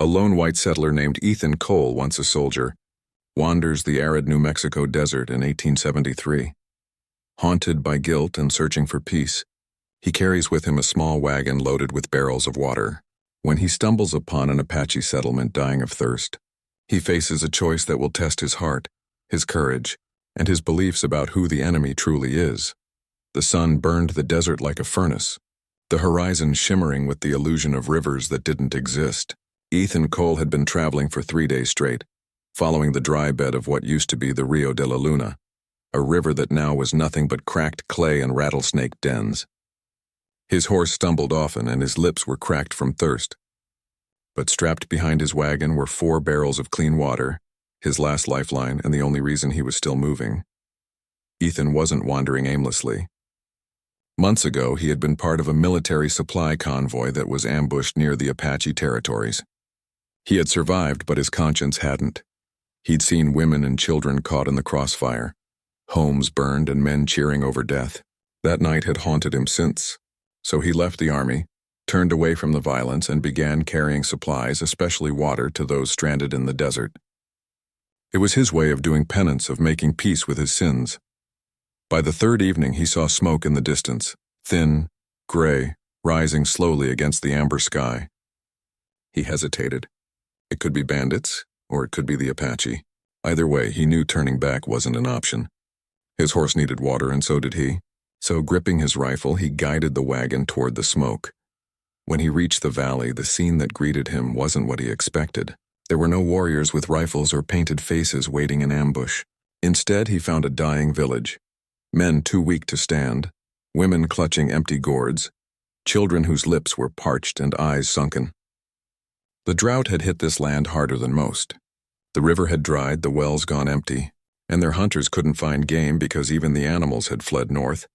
A lone white settler named Ethan Cole, once a soldier, wanders the arid New Mexico desert in 1873. Haunted by guilt and searching for peace, he carries with him a small wagon loaded with barrels of water. When he stumbles upon an Apache settlement dying of thirst, he faces a choice that will test his heart, his courage, and his beliefs about who the enemy truly is. The sun burned the desert like a furnace, the horizon shimmering with the illusion of rivers that didn't exist. Ethan Cole had been traveling for 3 days straight, following the dry bed of what used to be the Rio de la Luna, a river that now was nothing but cracked clay and rattlesnake dens. His horse stumbled often and his lips were cracked from thirst. But strapped behind his wagon were 4 barrels of clean water, his last lifeline and the only reason he was still moving. Ethan wasn't wandering aimlessly. Months ago, he had been part of a military supply convoy that was ambushed near the Apache territories. He had survived, but his conscience hadn't. He'd seen women and children caught in the crossfire, homes burned and men cheering over death. That night had haunted him since. So he left the army, turned away from the violence, and began carrying supplies, especially water, to those stranded in the desert. It was his way of doing penance, of making peace with his sins. By the 3rd evening, he saw smoke in the distance, thin, gray, rising slowly against the amber sky. He hesitated. It could be bandits, or it could be the Apache. Either way, he knew turning back wasn't an option. His horse needed water, and so did he. So, gripping his rifle, he guided the wagon toward the smoke. When he reached the valley, the scene that greeted him wasn't what he expected. There were no warriors with rifles or painted faces waiting in ambush. Instead, he found a dying village. Men too weak to stand, women clutching empty gourds, children whose lips were parched and eyes sunken. The drought had hit this land harder than most. The river had dried, the wells gone empty, and their hunters couldn't find game because even the animals had fled north.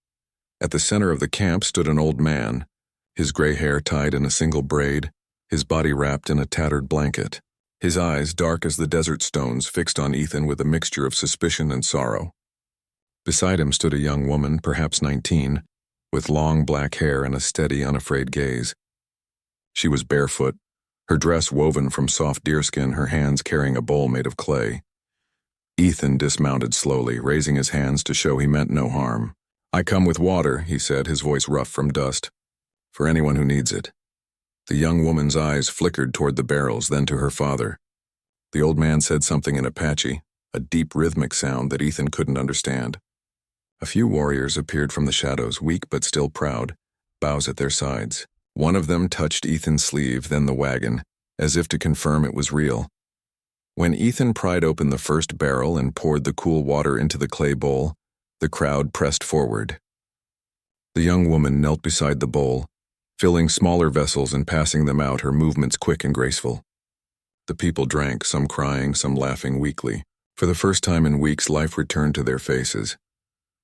At the center of the camp stood an old man, his gray hair tied in a single braid, his body wrapped in a tattered blanket, his eyes dark as the desert stones fixed on Ethan with a mixture of suspicion and sorrow. Beside him stood a young woman, perhaps 19, with long black hair and a steady, unafraid gaze. She was barefoot, her dress woven from soft deerskin, her hands carrying a bowl made of clay. Ethan dismounted slowly, raising his hands to show he meant no harm. "I come with water," he said, his voice rough from dust, "for anyone who needs it." The young woman's eyes flickered toward the barrels, then to her father. The old man said something in Apache, a deep rhythmic sound that Ethan couldn't understand. A few warriors appeared from the shadows, weak but still proud, bows at their sides. One of them touched Ethan's sleeve, then the wagon, as if to confirm it was real. When Ethan pried open the first barrel and poured the cool water into the clay bowl, the crowd pressed forward. The young woman knelt beside the bowl, filling smaller vessels and passing them out, her movements quick and graceful. The people drank, some crying, some laughing weakly. For the first time in weeks, life returned to their faces.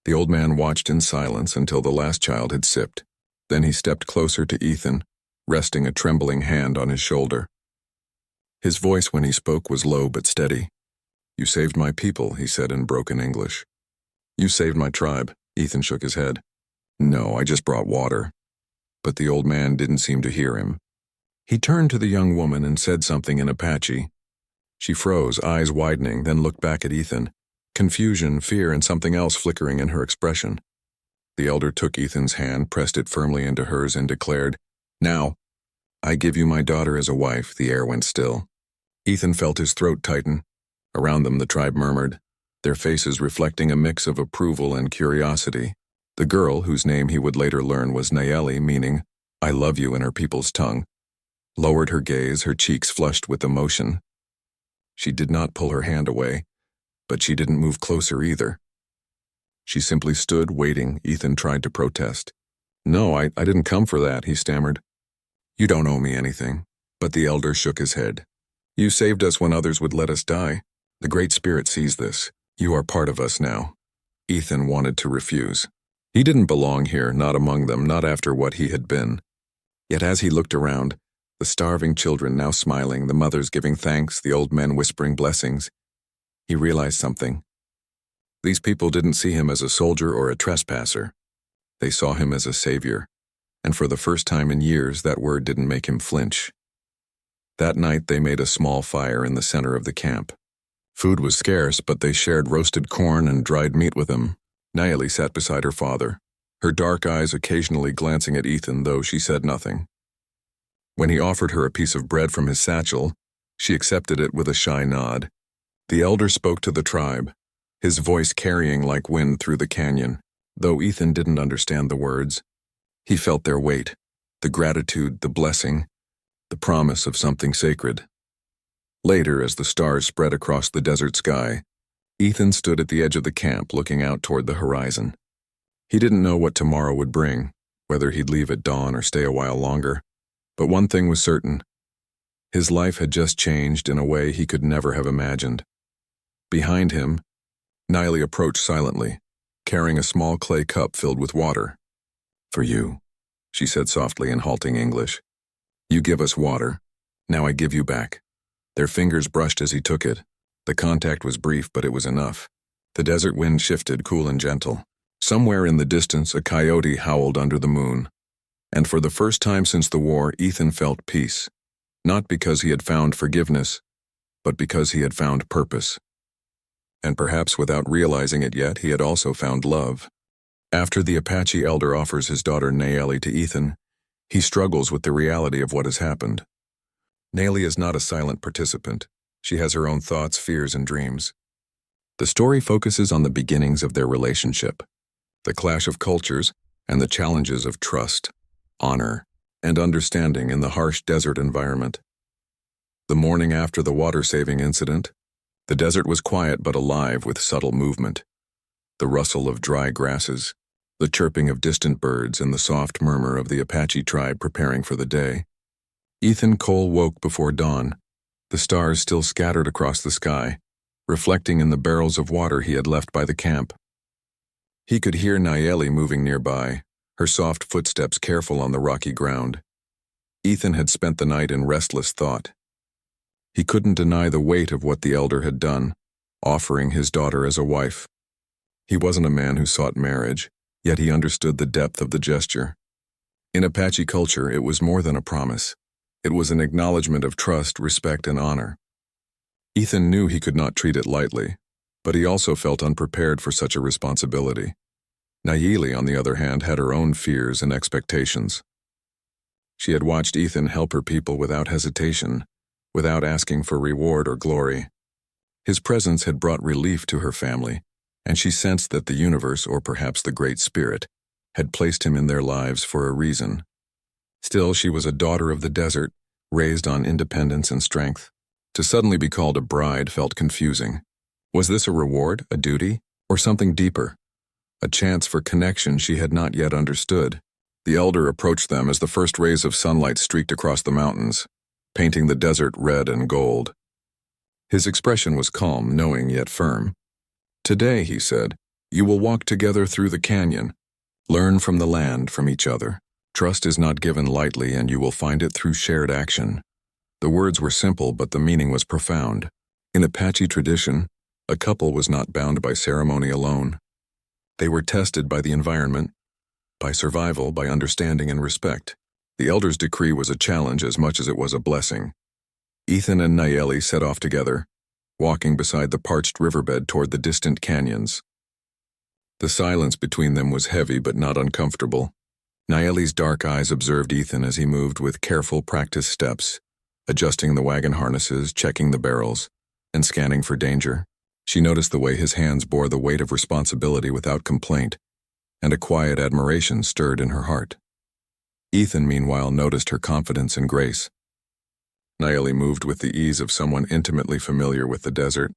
The old man watched in silence until the last child had sipped. Then he stepped closer to Ethan, resting a trembling hand on his shoulder. His voice when he spoke was low but steady. "You saved my people," he said in broken English. "You saved my tribe." Ethan shook his head. "No, I just brought water." But the old man didn't seem to hear him. He turned to the young woman and said something in Apache. She froze, eyes widening, then looked back at Ethan, confusion, fear, and something else flickering in her expression. The elder took Ethan's hand, pressed it firmly into hers, and declared, "Now, I give you my daughter as a wife." The air went still. Ethan felt his throat tighten. Around them the tribe murmured, their faces reflecting a mix of approval and curiosity. The girl, whose name he would later learn was Nayeli, meaning, "I love you" in her people's tongue, lowered her gaze, her cheeks flushed with emotion. She did not pull her hand away, but she didn't move closer either. She simply stood, waiting. Ethan tried to protest. "No, I didn't come for that," he stammered. "You don't owe me anything." But the elder shook his head. "You saved us when others would let us die. The Great Spirit sees this. You are part of us now." Ethan wanted to refuse. He didn't belong here, not among them, not after what he had been. Yet as he looked around, the starving children now smiling, the mothers giving thanks, the old men whispering blessings, he realized something. These people didn't see him as a soldier or a trespasser. They saw him as a savior, and for the first time in years that word didn't make him flinch. That night they made a small fire in the center of the camp. Food was scarce, but they shared roasted corn and dried meat with him. Nayeli sat beside her father, her dark eyes occasionally glancing at Ethan, though she said nothing. When he offered her a piece of bread from his satchel, she accepted it with a shy nod. The elder spoke to the tribe, his voice carrying like wind through the canyon. Though Ethan didn't understand the words, he felt their weight, the gratitude, the blessing, the promise of something sacred. Later, as the stars spread across the desert sky, Ethan stood at the edge of the camp looking out toward the horizon. He didn't know what tomorrow would bring, whether he'd leave at dawn or stay a while longer, but one thing was certain. His life had just changed in a way he could never have imagined. Behind him, Nayeli approached silently, carrying a small clay cup filled with water. "For you," she said softly in halting English. "You give us water. Now I give you back." Their fingers brushed as he took it. The contact was brief, but it was enough. The desert wind shifted, cool and gentle. Somewhere in the distance, a coyote howled under the moon. And for the first time since the war, Ethan felt peace. Not because he had found forgiveness, but because he had found purpose. And perhaps without realizing it yet, he had also found love. After the Apache elder offers his daughter Nayeli to Ethan, he struggles with the reality of what has happened. Nayeli is not a silent participant. She has her own thoughts, fears, and dreams. The story focuses on the beginnings of their relationship, the clash of cultures, and the challenges of trust, honor, and understanding in the harsh desert environment. The morning after the water-saving incident, the desert was quiet but alive with subtle movement. The rustle of dry grasses, the chirping of distant birds, and the soft murmur of the Apache tribe preparing for the day. Ethan Cole woke before dawn, the stars still scattered across the sky, reflecting in the barrels of water he had left by the camp. He could hear Nayeli moving nearby, her soft footsteps careful on the rocky ground. Ethan had spent the night in restless thought. He couldn't deny the weight of what the elder had done, offering his daughter as a wife. He wasn't a man who sought marriage, yet he understood the depth of the gesture. In Apache culture, it was more than a promise. It was an acknowledgement of trust, respect, and honor. Ethan knew he could not treat it lightly, but he also felt unprepared for such a responsibility. Nayeli, on the other hand, had her own fears and expectations. She had watched Ethan help her people without hesitation, without asking for reward or glory. His presence had brought relief to her family, and she sensed that the universe, or perhaps the Great Spirit, had placed him in their lives for a reason. Still, she was a daughter of the desert, raised on independence and strength. To suddenly be called a bride felt confusing. Was this a reward, a duty, or something deeper? A chance for connection she had not yet understood. The elder approached them as the first rays of sunlight streaked across the mountains, painting the desert red and gold. His expression was calm, knowing yet firm. "Today," he said, "you will walk together through the canyon. Learn from the land, from each other. Trust is not given lightly, and you will find it through shared action." The words were simple, but the meaning was profound. In Apache tradition, a couple was not bound by ceremony alone. They were tested by the environment, by survival, by understanding and respect. The elder's decree was a challenge as much as it was a blessing. Ethan and Nayeli set off together, walking beside the parched riverbed toward the distant canyons. The silence between them was heavy but not uncomfortable. Nayeli's dark eyes observed Ethan as he moved with careful, practiced steps, adjusting the wagon harnesses, checking the barrels, and scanning for danger. She noticed the way his hands bore the weight of responsibility without complaint, and a quiet admiration stirred in her heart. Ethan, meanwhile, noticed her confidence and grace. Nayeli moved with the ease of someone intimately familiar with the desert.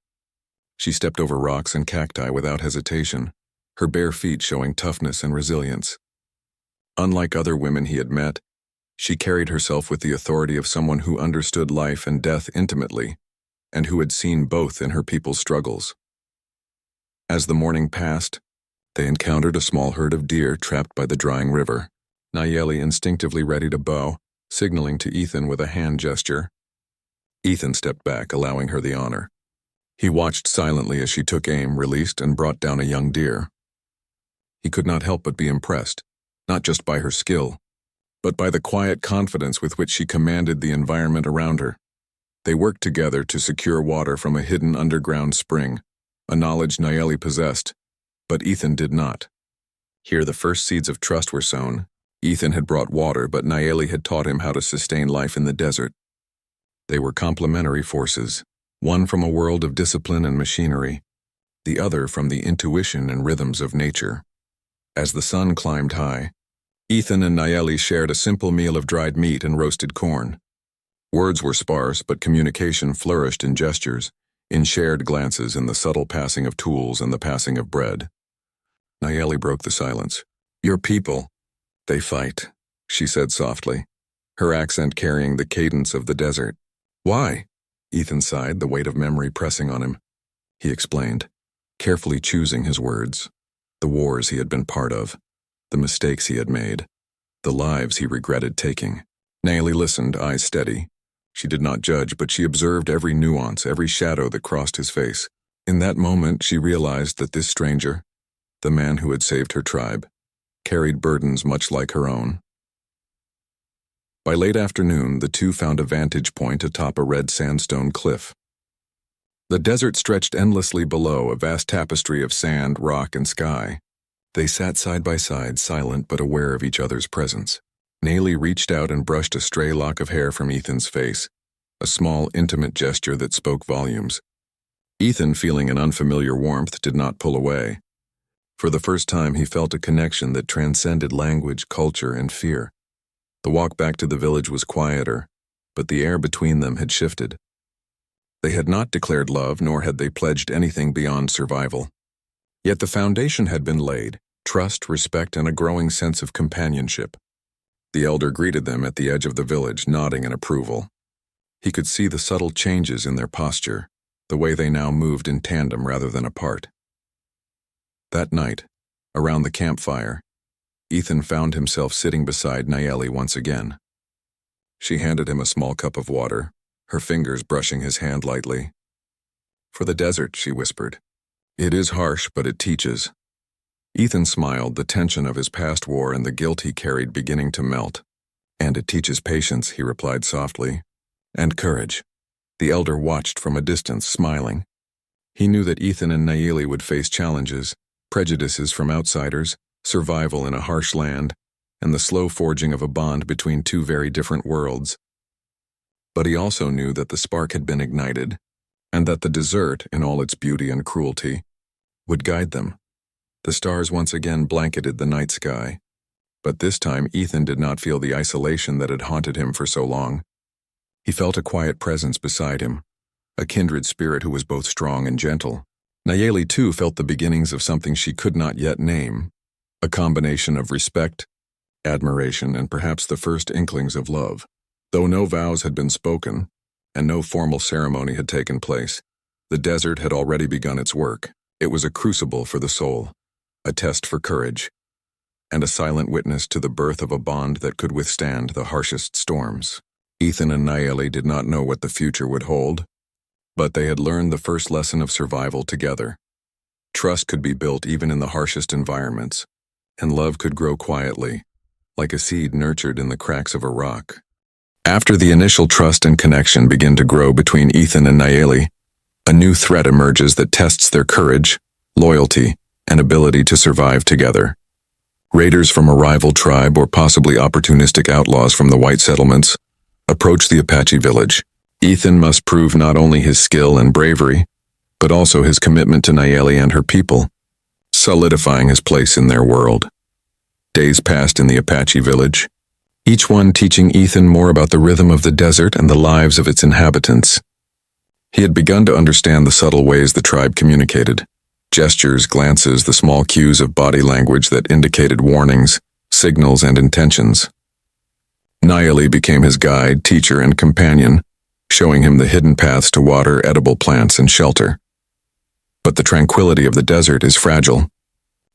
She stepped over rocks and cacti without hesitation, her bare feet showing toughness and resilience. Unlike other women he had met, she carried herself with the authority of someone who understood life and death intimately, and who had seen both in her people's struggles. As the morning passed, they encountered a small herd of deer trapped by the drying river. Nayeli instinctively readied a bow, signaling to Ethan with a hand gesture. Ethan stepped back, allowing her the honor. He watched silently as she took aim, released, and brought down a young deer. He could not help but be impressed, not just by her skill, but by the quiet confidence with which she commanded the environment around her. They worked together to secure water from a hidden underground spring, a knowledge Nayeli possessed, but Ethan did not. Here the first seeds of trust were sown. Ethan had brought water, but Nayeli had taught him how to sustain life in the desert. They were complementary forces, one from a world of discipline and machinery, the other from the intuition and rhythms of nature. As the sun climbed high, Ethan and Nayeli shared a simple meal of dried meat and roasted corn. Words were sparse, but communication flourished in gestures, in shared glances, in the subtle passing of tools and the passing of bread. Nayeli broke the silence. "Your people, they fight," she said softly, her accent carrying the cadence of the desert. "Why?" Ethan sighed, the weight of memory pressing on him. He explained, carefully choosing his words. The wars he had been part of, the mistakes he had made, the lives he regretted taking. Nayeli listened, eyes steady. She did not judge, but she observed every nuance, every shadow that crossed his face. In that moment, she realized that this stranger, the man who had saved her tribe, carried burdens much like her own. By late afternoon, the two found a vantage point atop a red sandstone cliff. The desert stretched endlessly below, a vast tapestry of sand, rock, and sky. They sat side by side, silent but aware of each other's presence. Nayeli reached out and brushed a stray lock of hair from Ethan's face, a small, intimate gesture that spoke volumes. Ethan, feeling an unfamiliar warmth, did not pull away. For the first time, he felt a connection that transcended language, culture, and fear. The walk back to the village was quieter, but the air between them had shifted. They had not declared love, nor had they pledged anything beyond survival. Yet the foundation had been laid: trust, respect, and a growing sense of companionship. The elder greeted them at the edge of the village, nodding in approval. He could see the subtle changes in their posture, the way they now moved in tandem rather than apart. That night, around the campfire, Ethan found himself sitting beside Nayeli once again. She handed him a small cup of water, her fingers brushing his hand lightly. "For the desert," she whispered. "It is harsh, but it teaches." Ethan smiled, the tension of his past war and the guilt he carried beginning to melt. "And it teaches patience," he replied softly. "And courage." The elder watched from a distance, smiling. He knew that Ethan and Nayeli would face challenges, prejudices from outsiders, survival in a harsh land, and the slow forging of a bond between two very different worlds. But he also knew that the spark had been ignited, and that the desert, in all its beauty and cruelty, would guide them. The stars once again blanketed the night sky, but this time Ethan did not feel the isolation that had haunted him for so long. He felt a quiet presence beside him, a kindred spirit who was both strong and gentle. Nayeli too felt the beginnings of something she could not yet name, a combination of respect, admiration, and perhaps the first inklings of love. Though no vows had been spoken, and no formal ceremony had taken place, the desert had already begun its work. It was a crucible for the soul, a test for courage, and a silent witness to the birth of a bond that could withstand the harshest storms. Ethan and Nayeli did not know what the future would hold, but they had learned the first lesson of survival together. Trust could be built even in the harshest environments, and love could grow quietly, like a seed nurtured in the cracks of a rock. After the initial trust and connection begin to grow between Ethan and Nayeli, a new threat emerges that tests their courage, loyalty, and ability to survive together. Raiders from a rival tribe, or possibly opportunistic outlaws from the white settlements, approach the Apache village. Ethan must prove not only his skill and bravery, but also his commitment to Nayeli and her people, solidifying his place in their world. Days passed in the Apache village, each one teaching Ethan more about the rhythm of the desert and the lives of its inhabitants. He had begun to understand the subtle ways the tribe communicated: gestures, glances, the small cues of body language that indicated warnings, signals, and intentions. Nayeli became his guide, teacher, and companion, showing him the hidden paths to water, edible plants, and shelter. But the tranquility of the desert is fragile.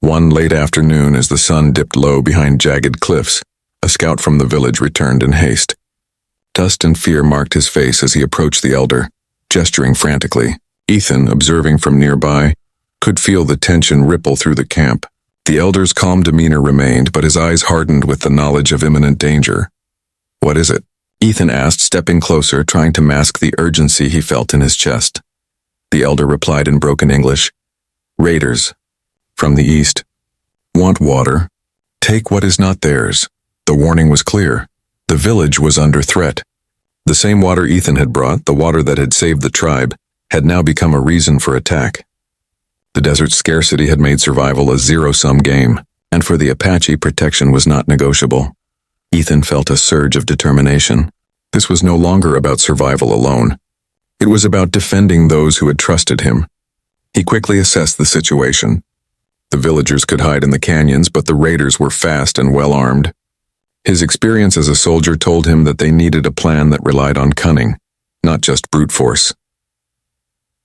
One late afternoon, as the sun dipped low behind jagged cliffs, a scout from the village returned in haste. Dust and fear marked his face as he approached the elder, gesturing frantically. Ethan, observing from nearby, could feel the tension ripple through the camp. The elder's calm demeanor remained, but his eyes hardened with the knowledge of imminent danger. "What is it?" Ethan asked, stepping closer, trying to mask the urgency he felt in his chest. The elder replied in broken English, "Raiders, from the east. Want water? Take what is not theirs." The warning was clear. The village was under threat. The same water Ethan had brought, the water that had saved the tribe, had now become a reason for attack. The desert's scarcity had made survival a zero-sum game, and for the Apache, protection was not negotiable. Ethan felt a surge of determination. This was no longer about survival alone. It was about defending those who had trusted him. He quickly assessed the situation. The villagers could hide in the canyons, but the raiders were fast and well-armed. His experience as a soldier told him that they needed a plan that relied on cunning, not just brute force.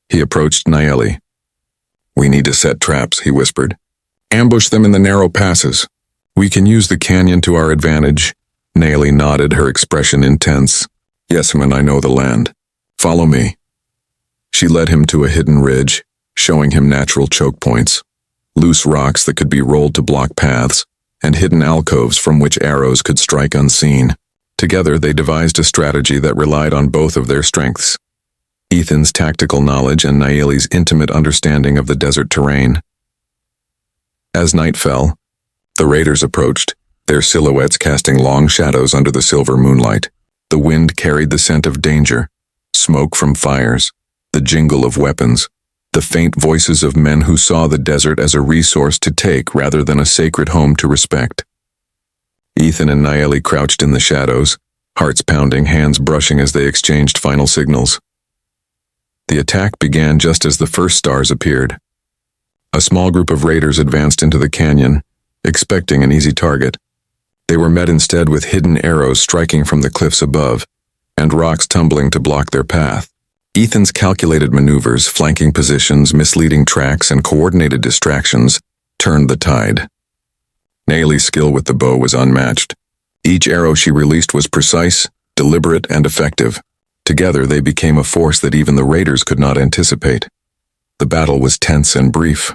He approached Nayeli. "We need to set traps," he whispered. "Ambush them in the narrow passes. We can use the canyon to our advantage." Nayeli nodded, her expression intense. "Yes, man, I know the land. Follow me." She led him to a hidden ridge, showing him natural choke points, loose rocks that could be rolled to block paths, and hidden alcoves from which arrows could strike unseen. Together, they devised a strategy that relied on both of their strengths: Ethan's tactical knowledge and Nayeli's intimate understanding of the desert terrain. As night fell, the raiders approached, their silhouettes casting long shadows under the silver moonlight. The wind carried the scent of danger, smoke from fires, the jingle of weapons, the faint voices of men who saw the desert as a resource to take rather than a sacred home to respect. Ethan and Nayeli crouched in the shadows, hearts pounding, hands brushing as they exchanged final signals. The attack began just as the first stars appeared. A small group of raiders advanced into the canyon, expecting an easy target. They were met instead with hidden arrows striking from the cliffs above, and rocks tumbling to block their path. Ethan's calculated maneuvers, flanking positions, misleading tracks, and coordinated distractions turned the tide. Nayeli's skill with the bow was unmatched. Each arrow she released was precise, deliberate, and effective. Together they became a force that even the raiders could not anticipate. The battle was tense and brief.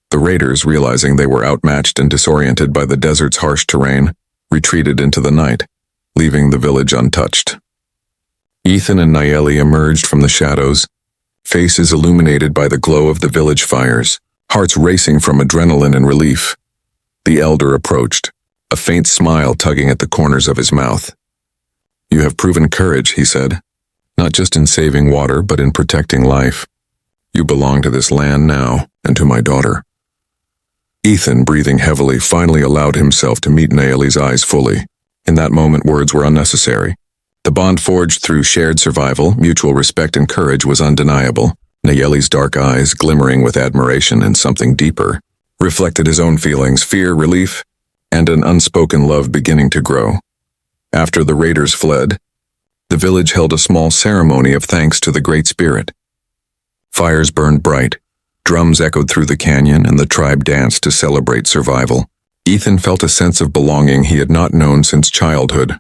The raiders, realizing they were outmatched and disoriented by the desert's harsh terrain, retreated into the night, leaving the village untouched. Ethan and Nayeli emerged from the shadows, faces illuminated by the glow of the village fires, hearts racing from adrenaline and relief. The elder approached, a faint smile tugging at the corners of his mouth. "You have proven courage," he said, "not just in saving water, but in protecting life. You belong to this land now, and to my daughter." Ethan, breathing heavily, finally allowed himself to meet Nayeli's eyes fully. In that moment, words were unnecessary. The bond forged through shared survival, mutual respect, and courage was undeniable. Nayeli's dark eyes, glimmering with admiration and something deeper, reflected his own feelings: fear, relief, and an unspoken love beginning to grow. After the raiders fled, the village held a small ceremony of thanks to the Great Spirit. Fires burned bright, drums echoed through the canyon, and the tribe danced to celebrate survival. Ethan felt a sense of belonging he had not known since childhood.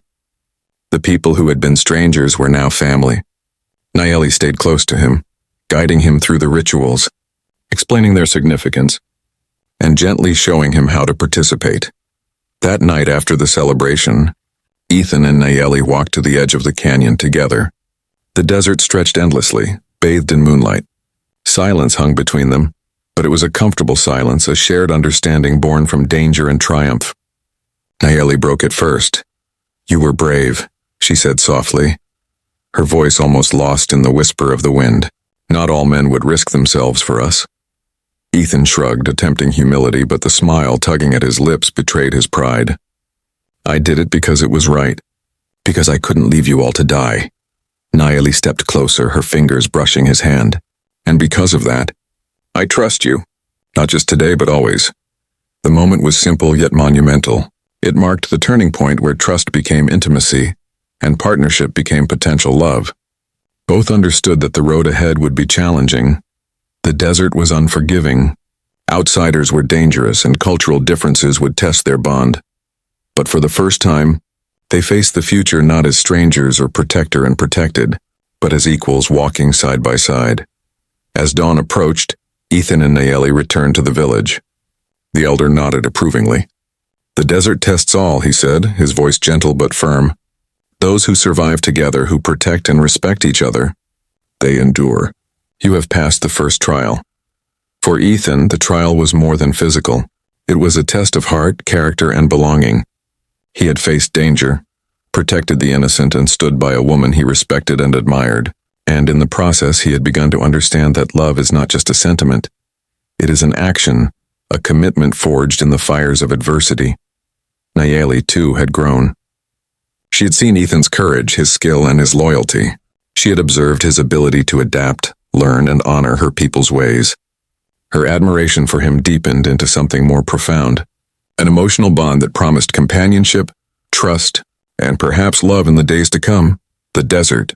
The people who had been strangers were now family. Nayeli stayed close to him, guiding him through the rituals, explaining their significance, and gently showing him how to participate. That night after the celebration, Ethan and Nayeli walked to the edge of the canyon together. The desert stretched endlessly, bathed in moonlight. Silence hung between them, but it was a comfortable silence, a shared understanding born from danger and triumph. Nayeli broke it first. "You were brave," she said softly, her voice almost lost in the whisper of the wind. "Not all men would risk themselves for us." Ethan shrugged, attempting humility, but the smile tugging at his lips betrayed his pride. "I did it because it was right, because I couldn't leave you all to die." Nayeli stepped closer, her fingers brushing his hand. "And because of that, I trust you, not just today but always." The moment was simple yet monumental. It marked the turning point where trust became intimacy, and partnership became potential love. Both understood that the road ahead would be challenging. The desert was unforgiving. Outsiders were dangerous, and cultural differences would test their bond. But for the first time, they faced the future not as strangers or protector and protected, but as equals walking side by side. As dawn approached, Ethan and Nayeli returned to the village. The elder nodded approvingly. "The desert tests all," he said, his voice gentle but firm. Those who survive together, who protect and respect each other, they endure. You have passed the first trial. For Ethan, the trial was more than physical. It was a test of heart, character, and belonging. He had faced danger, protected the innocent, and stood by a woman he respected and admired. And in the process, he had begun to understand that love is not just a sentiment. It is an action, a commitment forged in the fires of adversity. Nayeli, too, had grown. She had seen Ethan's courage, his skill, and his loyalty. She had observed his ability to adapt, learn, and honor her people's ways. Her admiration for him deepened into something more profound, an emotional bond that promised companionship, trust, and perhaps love in the days to come. The desert,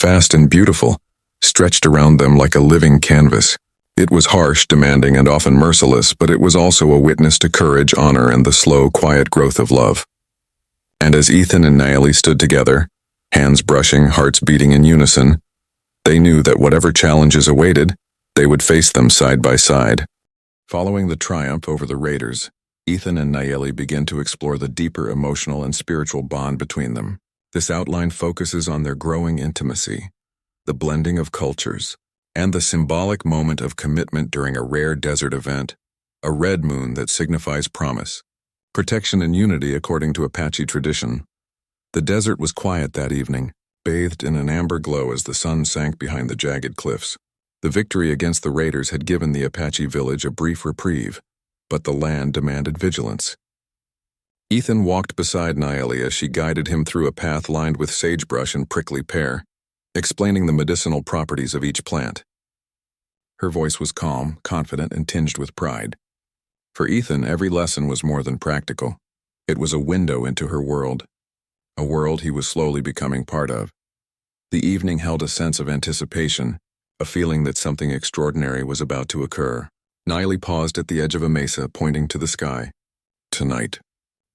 vast and beautiful, stretched around them like a living canvas. It was harsh, demanding, and often merciless, but it was also a witness to courage, honor, and the slow, quiet growth of love. And as Ethan and Nayeli stood together, hands brushing, hearts beating in unison, they knew that whatever challenges awaited, they would face them side by side. Following the triumph over the raiders, Ethan and Nayeli begin to explore the deeper emotional and spiritual bond between them. This outline focuses on their growing intimacy, the blending of cultures, and the symbolic moment of commitment during a rare desert event, a red moon that signifies promise, protection, and unity according to Apache tradition. The desert was quiet that evening, bathed in an amber glow as the sun sank behind the jagged cliffs. The victory against the raiders had given the Apache village a brief reprieve, but the land demanded vigilance. Ethan walked beside Nayeli as she guided him through a path lined with sagebrush and prickly pear, explaining the medicinal properties of each plant. Her voice was calm, confident, and tinged with pride. For Ethan, every lesson was more than practical. It was a window into her world, a world he was slowly becoming part of. The evening held a sense of anticipation, a feeling that something extraordinary was about to occur. Nayeli paused at the edge of a mesa, pointing to the sky. "Tonight,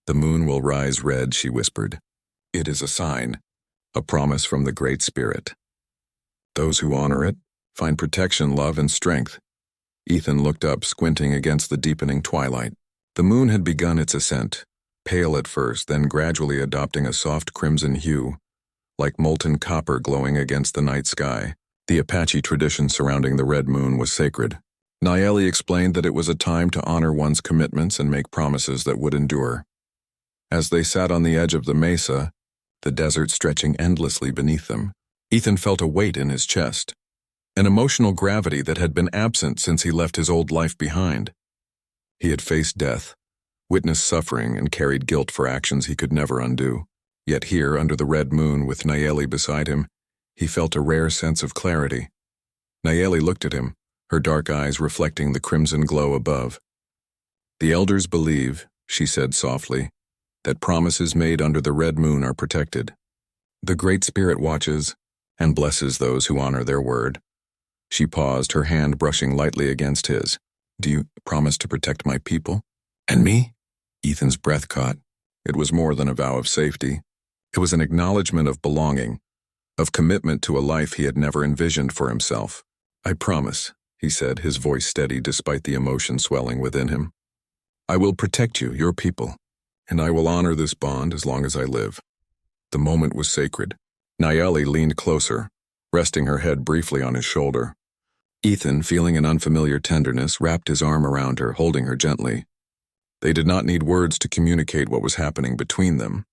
the moon will rise red," she whispered. "It is a sign, a promise from the Great Spirit. Those who honor it find protection, love, and strength." Ethan looked up, squinting against the deepening twilight. The moon had begun its ascent, pale at first, then gradually adopting a soft crimson hue, like molten copper glowing against the night sky. The Apache tradition surrounding the red moon was sacred. Nayeli explained that it was a time to honor one's commitments and make promises that would endure. As they sat on the edge of the mesa, the desert stretching endlessly beneath them, Ethan felt a weight in his chest, an emotional gravity that had been absent since he left his old life behind. He had faced death, witnessed suffering, and carried guilt for actions he could never undo. Yet here, under the red moon, with Nayeli beside him, he felt a rare sense of clarity. Nayeli looked at him, her dark eyes reflecting the crimson glow above. "The elders believe," she said softly, "that promises made under the red moon are protected. The Great Spirit watches and blesses those who honor their word." She paused, her hand brushing lightly against his. "Do you promise to protect my people? And me?" Ethan's breath caught. It was more than a vow of safety. It was an acknowledgement of belonging, of commitment to a life he had never envisioned for himself. "I promise," he said, his voice steady despite the emotion swelling within him. "I will protect you, your people, and I will honor this bond as long as I live." The moment was sacred. Nayeli leaned closer, resting her head briefly on his shoulder. Ethan, feeling an unfamiliar tenderness, wrapped his arm around her, holding her gently. They did not need words to communicate what was happening between them.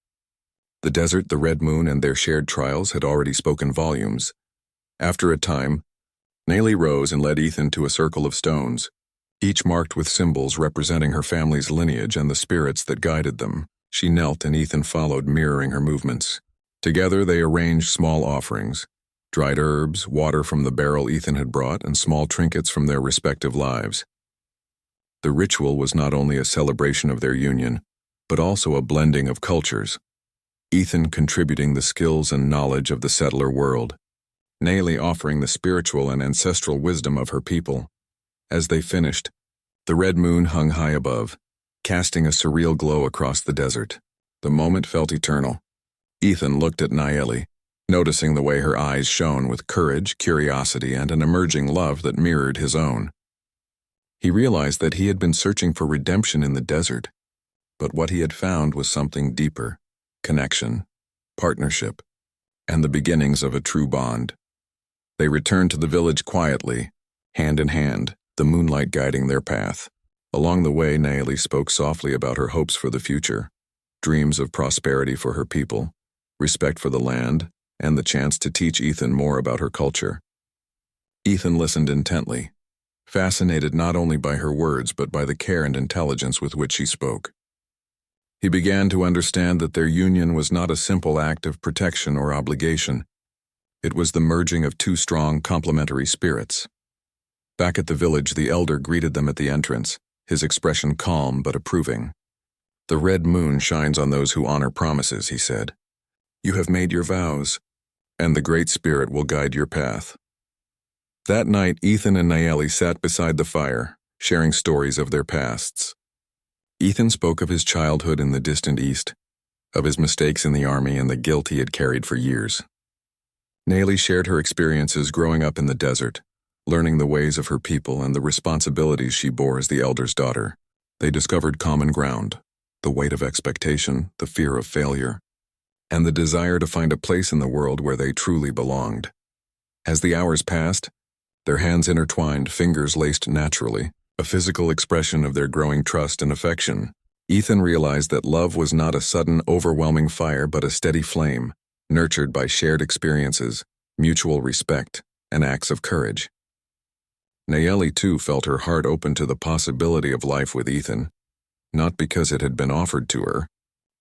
The desert, the red moon, and their shared trials had already spoken volumes. After a time, Nayeli rose and led Ethan to a circle of stones, each marked with symbols representing her family's lineage and the spirits that guided them. She knelt and Ethan followed, mirroring her movements. Together they arranged small offerings, dried herbs, water from the barrel Ethan had brought, and small trinkets from their respective lives. The ritual was not only a celebration of their union, but also a blending of cultures. Ethan contributing the skills and knowledge of the settler world, Nayeli offering the spiritual and ancestral wisdom of her people. As they finished, the red moon hung high above, casting a surreal glow across the desert. The moment felt eternal. Ethan looked at Nayeli, noticing the way her eyes shone with courage, curiosity, and an emerging love that mirrored his own. He realized that he had been searching for redemption in the desert, but what he had found was something deeper: connection, partnership, and the beginnings of a true bond. They returned to the village quietly, hand in hand, the moonlight guiding their path. Along the way, Nayeli spoke softly about her hopes for the future, dreams of prosperity for her people, respect for the land, and the chance to teach Ethan more about her culture. Ethan listened intently, fascinated not only by her words but by the care and intelligence with which she spoke. He began to understand that their union was not a simple act of protection or obligation. It was the merging of two strong, complementary spirits. Back at the village, the elder greeted them at the entrance, his expression calm but approving. "The red moon shines on those who honor promises," he said. "You have made your vows, and the Great Spirit will guide your path." That night, Ethan and Nayeli sat beside the fire, sharing stories of their pasts. Ethan spoke of his childhood in the distant East, of his mistakes in the army and the guilt he had carried for years. Nayeli shared her experiences growing up in the desert, learning the ways of her people and the responsibilities she bore as the elder's daughter. They discovered common ground, the weight of expectation, the fear of failure, and the desire to find a place in the world where they truly belonged. As the hours passed, their hands intertwined, fingers laced naturally, a physical expression of their growing trust and affection. Ethan realized that love was not a sudden, overwhelming fire but a steady flame, nurtured by shared experiences, mutual respect, and acts of courage. Nayeli, too, felt her heart open to the possibility of life with Ethan, not because it had been offered to her,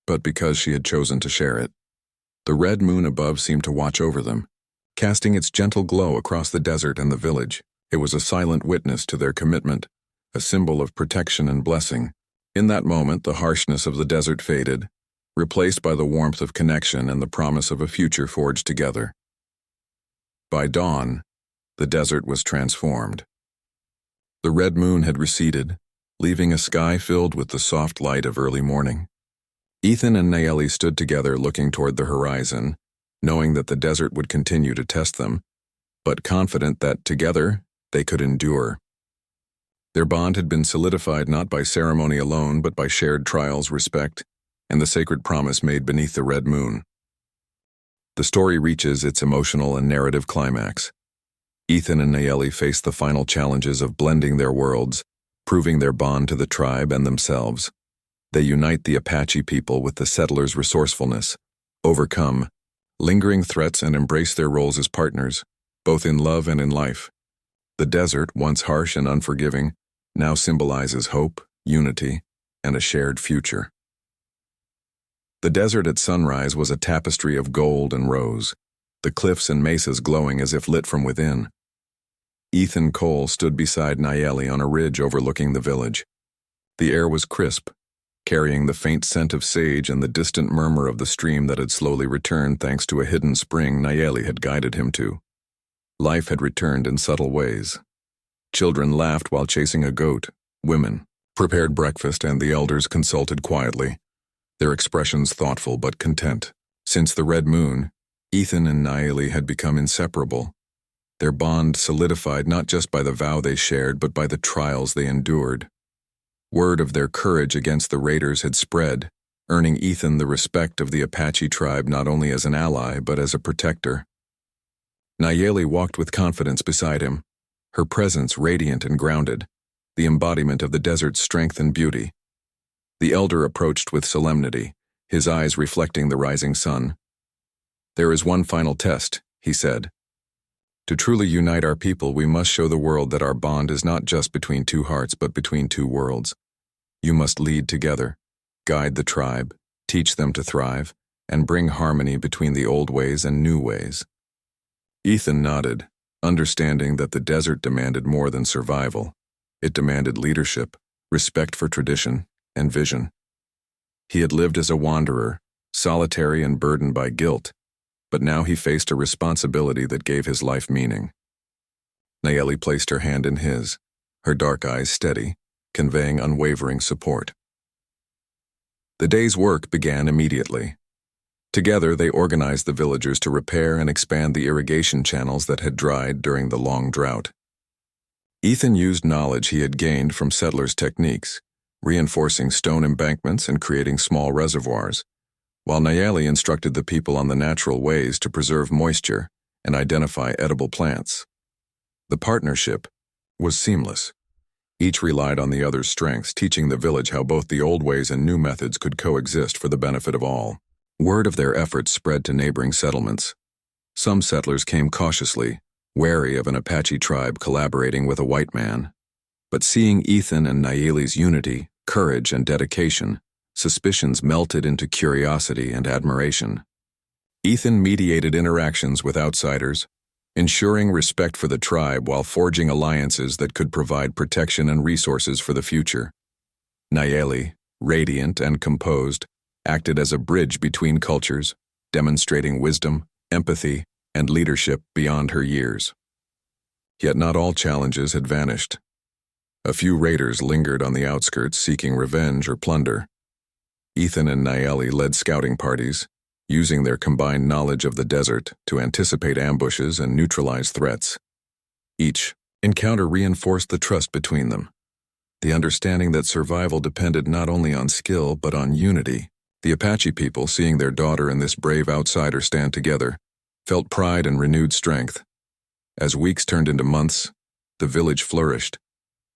but because she had chosen to share it. The red moon above seemed to watch over them, casting its gentle glow across the desert and the village. It was a silent witness to their commitment, a symbol of protection and blessing. In that moment, the harshness of the desert faded, replaced by the warmth of connection and the promise of a future forged together. By dawn, the desert was transformed. The red moon had receded, leaving a sky filled with the soft light of early morning. Ethan and Nayeli stood together looking toward the horizon, knowing that the desert would continue to test them, but confident that together they could endure. Their bond had been solidified not by ceremony alone but by shared trials, respect, and the sacred promise made beneath the red moon. The story reaches its emotional and narrative climax. Ethan and Nayeli face the final challenges of blending their worlds, proving their bond to the tribe and themselves. They unite the Apache people with the settlers' resourcefulness, overcome lingering threats, and embrace their roles as partners, both in love and in life. The desert, once harsh and unforgiving, now symbolizes hope, unity, and a shared future. The desert at sunrise was a tapestry of gold and rose, the cliffs and mesas glowing as if lit from within. Ethan Cole stood beside Nayeli on a ridge overlooking the village. The air was crisp, carrying the faint scent of sage and the distant murmur of the stream that had slowly returned thanks to a hidden spring Nayeli had guided him to. Life had returned in subtle ways. Children laughed while chasing a goat, women prepared breakfast, and the elders consulted quietly, their expressions thoughtful but content. Since the red moon, Ethan and Nayeli had become inseparable. Their bond solidified not just by the vow they shared but by the trials they endured. Word of their courage against the raiders had spread, earning Ethan the respect of the Apache tribe not only as an ally but as a protector. Nayeli walked with confidence beside him, her presence radiant and grounded, the embodiment of the desert's strength and beauty. The elder approached with solemnity, his eyes reflecting the rising sun. "There is one final test," he said. "To truly unite our people, we must show the world that our bond is not just between two hearts but between two worlds. You must lead together, guide the tribe, teach them to thrive, and bring harmony between the old ways and new ways." Ethan nodded, understanding that the desert demanded more than survival. It demanded leadership, respect for tradition, and vision. He had lived as a wanderer, solitary and burdened by guilt, but now he faced a responsibility that gave his life meaning. Nayeli placed her hand in his, her dark eyes steady, conveying unwavering support. The day's work began immediately. Together, they organized the villagers to repair and expand the irrigation channels that had dried during the long drought. Ethan used knowledge he had gained from settlers' techniques, reinforcing stone embankments and creating small reservoirs, while Nayeli instructed the people on the natural ways to preserve moisture and identify edible plants. The partnership was seamless. Each relied on the other's strengths, teaching the village how both the old ways and new methods could coexist for the benefit of all. Word of their efforts spread to neighboring settlements. Some settlers came cautiously, wary of an Apache tribe collaborating with a white man. But seeing Ethan and Nayeli's unity, courage, and dedication, suspicions melted into curiosity and admiration. Ethan mediated interactions with outsiders, ensuring respect for the tribe while forging alliances that could provide protection and resources for the future. Nayeli, radiant and composed, acted as a bridge between cultures, demonstrating wisdom, empathy, and leadership beyond her years. Yet not all challenges had vanished. A few raiders lingered on the outskirts seeking revenge or plunder. Ethan and Nayeli led scouting parties, using their combined knowledge of the desert to anticipate ambushes and neutralize threats. Each encounter reinforced the trust between them, the understanding that survival depended not only on skill but on unity. The Apache people, seeing their daughter and this brave outsider stand together, felt pride and renewed strength. As weeks turned into months, the village flourished.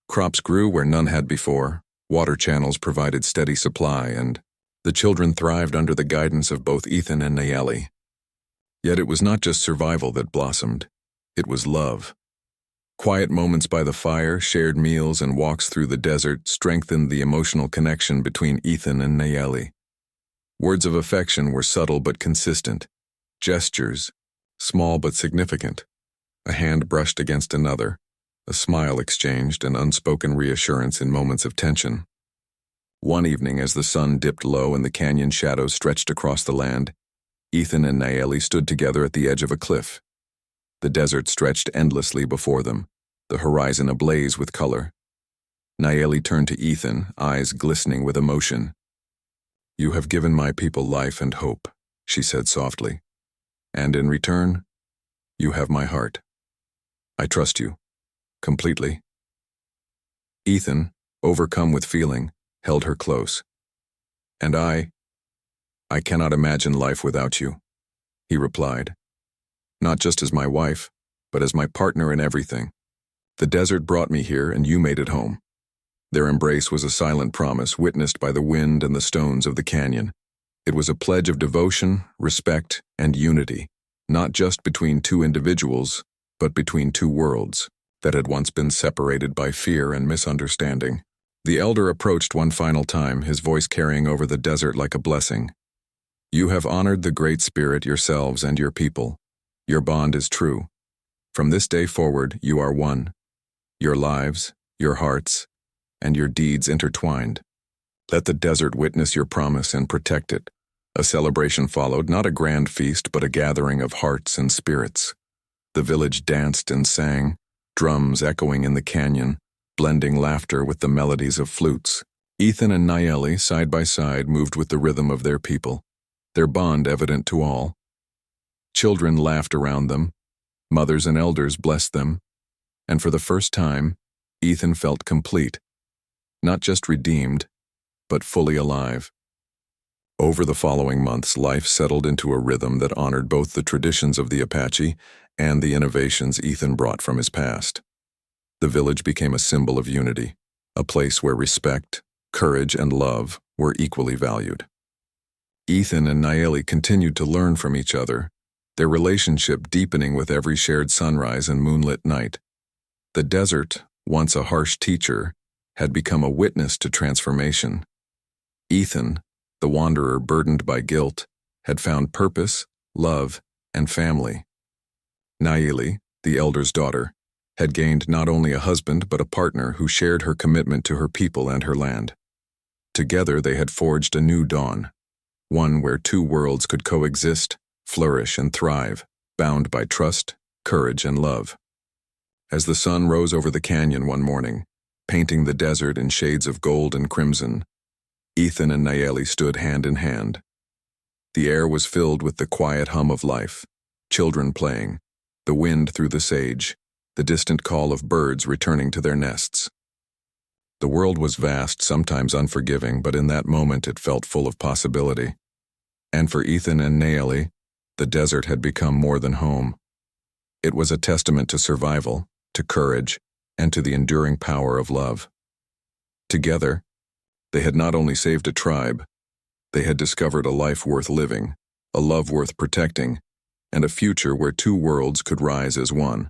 Crops grew where none had before, water channels provided steady supply, and the children thrived under the guidance of both Ethan and Nayeli. Yet it was not just survival that blossomed, it was love. Quiet moments by the fire, shared meals, and walks through the desert strengthened the emotional connection between Ethan and Nayeli. Words of affection were subtle but consistent. Gestures, small but significant. A hand brushed against another, a smile exchanged, and unspoken reassurance in moments of tension. One evening, as the sun dipped low and the canyon shadows stretched across the land, Ethan and Nayeli stood together at the edge of a cliff. The desert stretched endlessly before them, the horizon ablaze with color. Nayeli turned to Ethan, eyes glistening with emotion. "You have given my people life and hope," she said softly. "And in return, you have my heart. I trust you, completely." Ethan, overcome with feeling, held her close. "And I cannot imagine life without you," he replied. "Not just as my wife, but as my partner in everything. The desert brought me here and you made it home." Their embrace was a silent promise witnessed by the wind and the stones of the canyon. It was a pledge of devotion, respect, and unity, not just between two individuals, but between two worlds that had once been separated by fear and misunderstanding. The elder approached one final time, his voice carrying over the desert like a blessing. "You have honored the Great Spirit yourselves and your people. Your bond is true. From this day forward, you are one. Your lives, your hearts, and your deeds intertwined. Let the desert witness your promise and protect it." A celebration followed, not a grand feast, but a gathering of hearts and spirits. The village danced and sang, drums echoing in the canyon, blending laughter with the melodies of flutes. Ethan and Nayeli, side by side, moved with the rhythm of their people, their bond evident to all. Children laughed around them, mothers and elders blessed them, and for the first time, Ethan felt complete, not just redeemed, but fully alive. Over the following months, life settled into a rhythm that honored both the traditions of the Apache and the innovations Ethan brought from his past. The village became a symbol of unity, a place where respect, courage, and love were equally valued. Ethan and Nayeli continued to learn from each other, their relationship deepening with every shared sunrise and moonlit night. The desert, once a harsh teacher, had become a witness to transformation. Ethan, the wanderer burdened by guilt, had found purpose, love, and family. Nayeli, the elder's daughter, had gained not only a husband but a partner who shared her commitment to her people and her land. Together they had forged a new dawn, one where two worlds could coexist, flourish, and thrive, bound by trust, courage, and love. As the sun rose over the canyon one morning, painting the desert in shades of gold and crimson, Ethan and Nayeli stood hand in hand. The air was filled with the quiet hum of life, children playing, the wind through the sage, the distant call of birds returning to their nests. The world was vast, sometimes unforgiving, but in that moment it felt full of possibility. And for Ethan and Nayeli, the desert had become more than home. It was a testament to survival, to courage, and to the enduring power of love. Together, they had not only saved a tribe, they had discovered a life worth living, a love worth protecting, and a future where two worlds could rise as one.